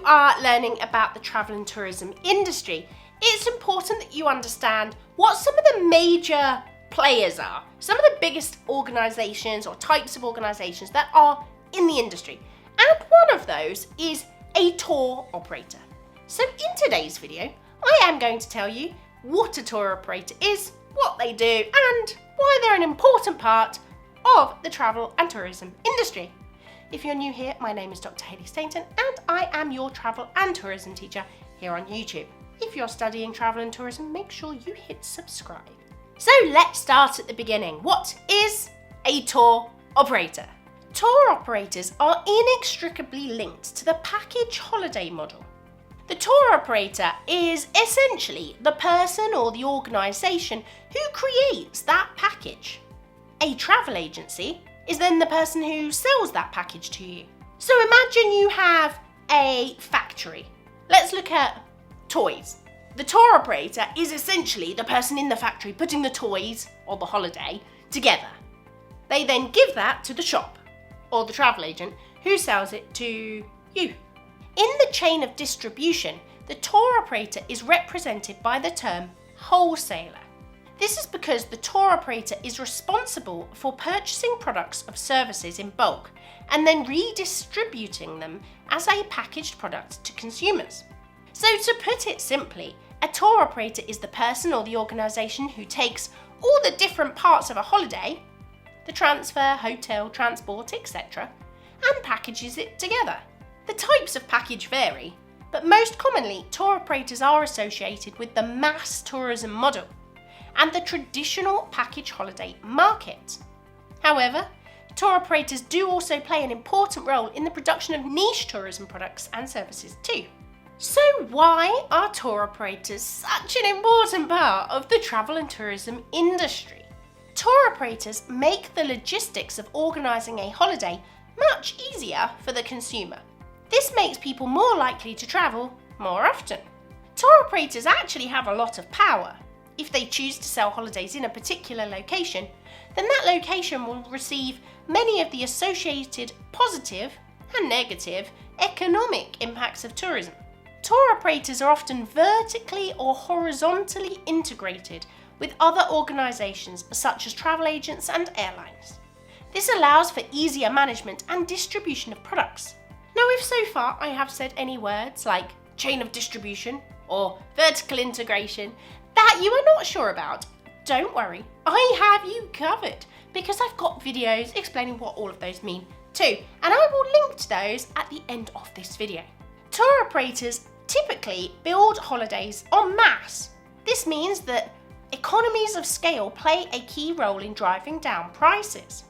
are learning about the travel and tourism industry, it's important that you understand what some of the major players are, some of the biggest organisations or types of organisations that are in the industry. And one of those is a tour operator. So in today's video, I am going to tell you what a tour operator is, what they do, and why they're an important part of the travel and tourism industry. If you're new here, my name is Dr. Hayley Stainton and I am your travel and tourism teacher here on YouTube. If you're studying travel and tourism, make sure you hit subscribe. So let's start at the beginning. What is a tour operator? Tour operators are inextricably linked to the package holiday model. The tour operator is essentially the person or the organisation who creates that package. A travel agency is then the person who sells that package to you. So imagine you have a factory. Let's look at toys. The tour operator is essentially the person in the factory putting the toys or the holiday together. They then give that to the shop or the travel agent who sells it to you. In the chain of distribution, the tour operator is represented by the term wholesaler. This is because the tour operator is responsible for purchasing products or services in bulk and then redistributing them as a packaged product to consumers. So to put it simply, a tour operator is the person or the organisation who takes all the different parts of a holiday, the transfer, hotel, transport, etc., and packages it together. The types of package vary, but most commonly tour operators are associated with the mass tourism model and the traditional package holiday market. However, tour operators do also play an important role in the production of niche tourism products and services too. So why are tour operators such an important part of the travel and tourism industry? Tour operators make the logistics of organising a holiday much easier for the consumer. This makes people more likely to travel more often. Tour operators actually have a lot of power. If they choose to sell holidays in a particular location, then that location will receive many of the associated positive and negative economic impacts of tourism. Tour operators are often vertically or horizontally integrated with other organisations such as travel agents and airlines. This allows for easier management and distribution of products. Now, if so far I have said any words like chain of distribution or vertical integration that you are not sure about, don't worry, I have you covered because I've got videos explaining what all of those mean too, and I will link to those at the end of this video. Tour operators typically build holidays en masse. This means that economies of scale play a key role in driving down prices.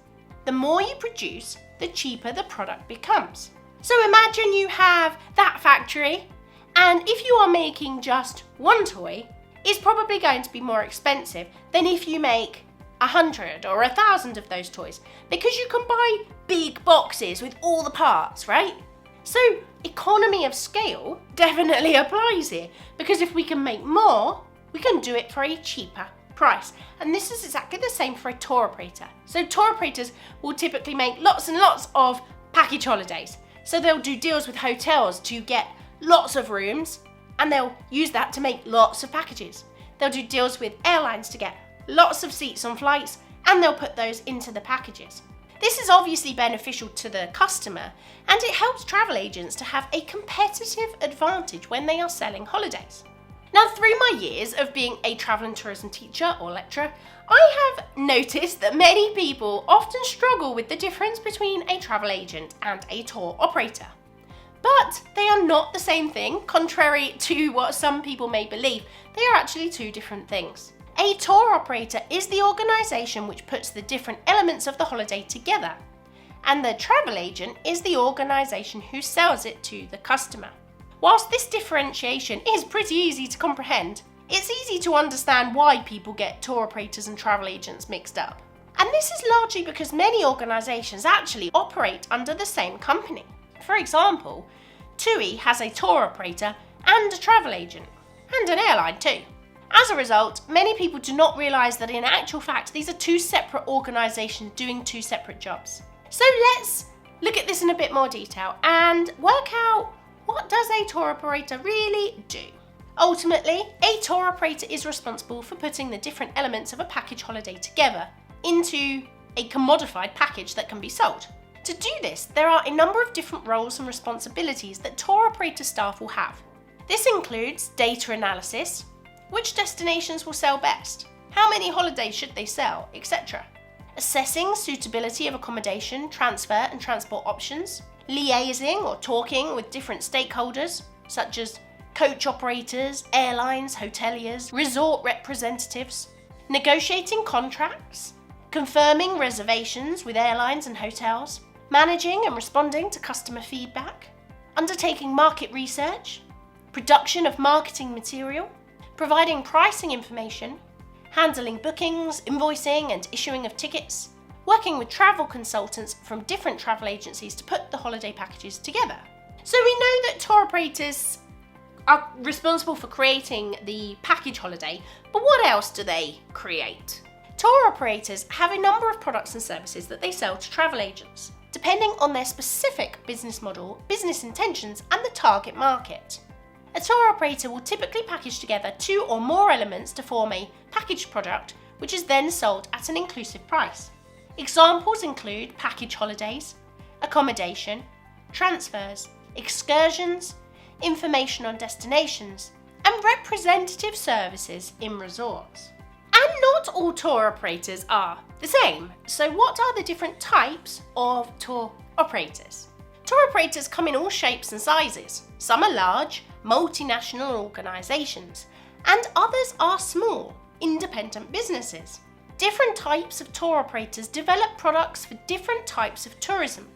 The more you produce, the cheaper the product becomes. So imagine you have that factory, and if you are making just one toy, it's probably going to be more expensive than if you make 100 or 1,000 of those toys, because you can buy big boxes with all the parts, right? So economy of scale definitely applies here, because if we can make more, we can do it for a cheaper price. And this is exactly the same for a tour operator. So tour operators will typically make lots and lots of package holidays. So they'll do deals with hotels to get lots of rooms, and they'll use that to make lots of packages. They'll do deals with airlines to get lots of seats on flights, and they'll put those into the packages. This is obviously beneficial to the customer, and it helps travel agents to have a competitive advantage when they are selling holidays. Now, through my years of being a travel and tourism teacher or lecturer, I have noticed that many people often struggle with the difference between a travel agent and a tour operator. But they are not the same thing, contrary to what some people may believe. They are actually two different things. A tour operator is the organisation which puts the different elements of the holiday together, and the travel agent is the organisation who sells it to the customer. Whilst this differentiation is pretty easy to comprehend, it's easy to understand why people get tour operators and travel agents mixed up. And this is largely because many organisations actually operate under the same company. For example, TUI has a tour operator and a travel agent, and an airline too. As a result, many people do not realise that in actual fact these are two separate organisations doing two separate jobs. So let's look at this in a bit more detail and work out, what does a tour operator really do? Ultimately, a tour operator is responsible for putting the different elements of a package holiday together into a commodified package that can be sold. To do this, there are a number of different roles and responsibilities that tour operator staff will have. This includes data analysis, which destinations will sell best, how many holidays should they sell, etc. Assessing suitability of accommodation, transfer and transport options, liaising or talking with different stakeholders, such as coach operators, airlines, hoteliers, resort representatives, negotiating contracts, confirming reservations with airlines and hotels, managing and responding to customer feedback, undertaking market research, production of marketing material, providing pricing information, handling bookings, invoicing and issuing of tickets, working with travel consultants from different travel agencies to put the holiday packages together. So we know that tour operators are responsible for creating the package holiday, but what else do they create? Tour operators have a number of products and services that they sell to travel agents, depending on their specific business model, business intentions, and the target market. A tour operator will typically package together 2 or more elements to form a packaged product, which is then sold at an inclusive price. Examples include package holidays, accommodation, transfers, excursions, information on destinations, and representative services in resorts. And not all tour operators are the same. So what are the different types of tour operators? Tour operators come in all shapes and sizes. Some are large, multinational organisations, and others are small, independent businesses. Different types of tour operators develop products for different types of tourism.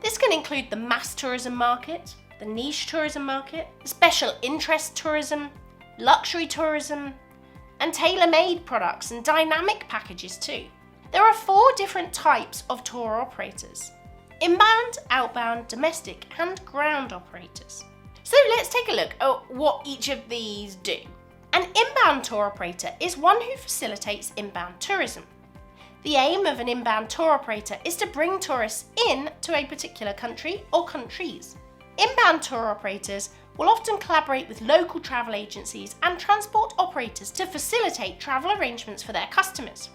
This can include the mass tourism market, the niche tourism market, special interest tourism, luxury tourism, and tailor-made products and dynamic packages too. There are 4 different types of tour operators: inbound, outbound, domestic, and ground operators. So let's take a look at what each of these do. An inbound tour operator is one who facilitates inbound tourism. The aim of an inbound tour operator is to bring tourists in to a particular country or countries. Inbound tour operators will often collaborate with local travel agencies and transport operators to facilitate travel arrangements for their customers.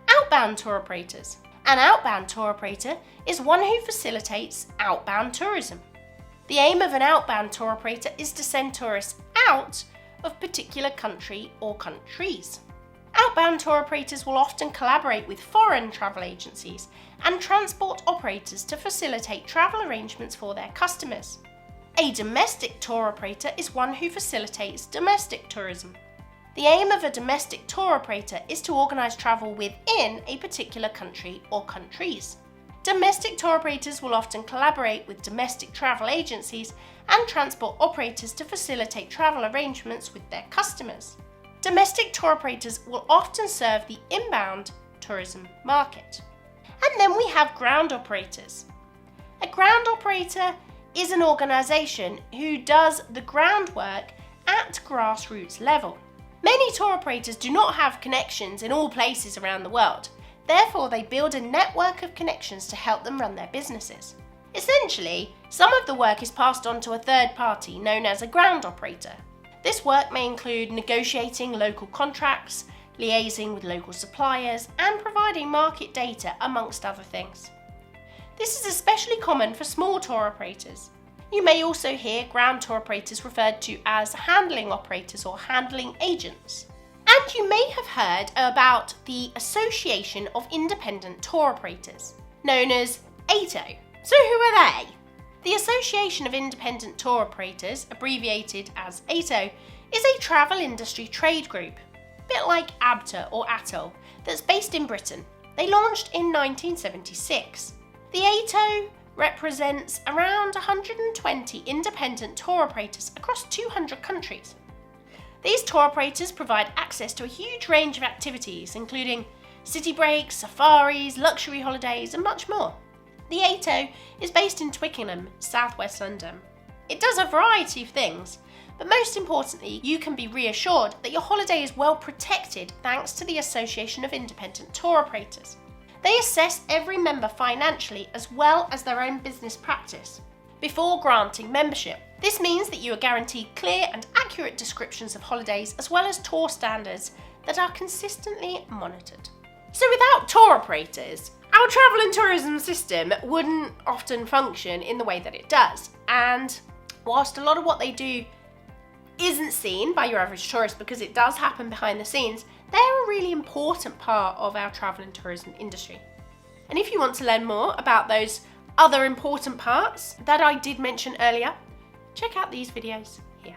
Outbound tour operators. An outbound tour operator is one who facilitates outbound tourism. The aim of an outbound tour operator is to send tourists out of a particular country or countries. Outbound tour operators will often collaborate with foreign travel agencies and transport operators to facilitate travel arrangements for their customers. A domestic tour operator is one who facilitates domestic tourism. The aim of a domestic tour operator is to organise travel within a particular country or countries. Domestic tour operators will often collaborate with domestic travel agencies and transport operators to facilitate travel arrangements with their customers. Domestic tour operators will often serve the inbound tourism market. And then we have ground operators. A ground operator is an organisation who does the groundwork at grassroots level. Many tour operators do not have connections in all places around the world. Therefore, they build a network of connections to help them run their businesses. Essentially, some of the work is passed on to a third party known as a ground operator. This work may include negotiating local contracts, liaising with local suppliers, and providing market data, amongst other things. This is especially common for small tour operators. You may also hear ground tour operators referred to as handling operators or handling agents. And you may have heard about the Association of Independent Tour Operators, known as AITO. So who are they? The Association of Independent Tour Operators, abbreviated as AITO, is a travel industry trade group, a bit like AITO or AITO, that's based in Britain. They launched in 1976. The AITO represents around 120 independent tour operators across 200 countries. These tour operators provide access to a huge range of activities, including city breaks, safaris, luxury holidays, and much more. The AITO is based in Twickenham, southwest London. It does a variety of things, but most importantly, you can be reassured that your holiday is well protected thanks to the Association of Independent Tour Operators. They assess every member financially as well as their own business practice before granting membership. This means that you are guaranteed clear and accurate descriptions of holidays as well as tour standards that are consistently monitored. So without tour operators, our travel and tourism system wouldn't often function in the way that it does. And whilst a lot of what they do isn't seen by your average tourist because it does happen behind the scenes, they're a really important part of our travel and tourism industry. And if you want to learn more about those other important parts that I did mention earlier, check out these videos here.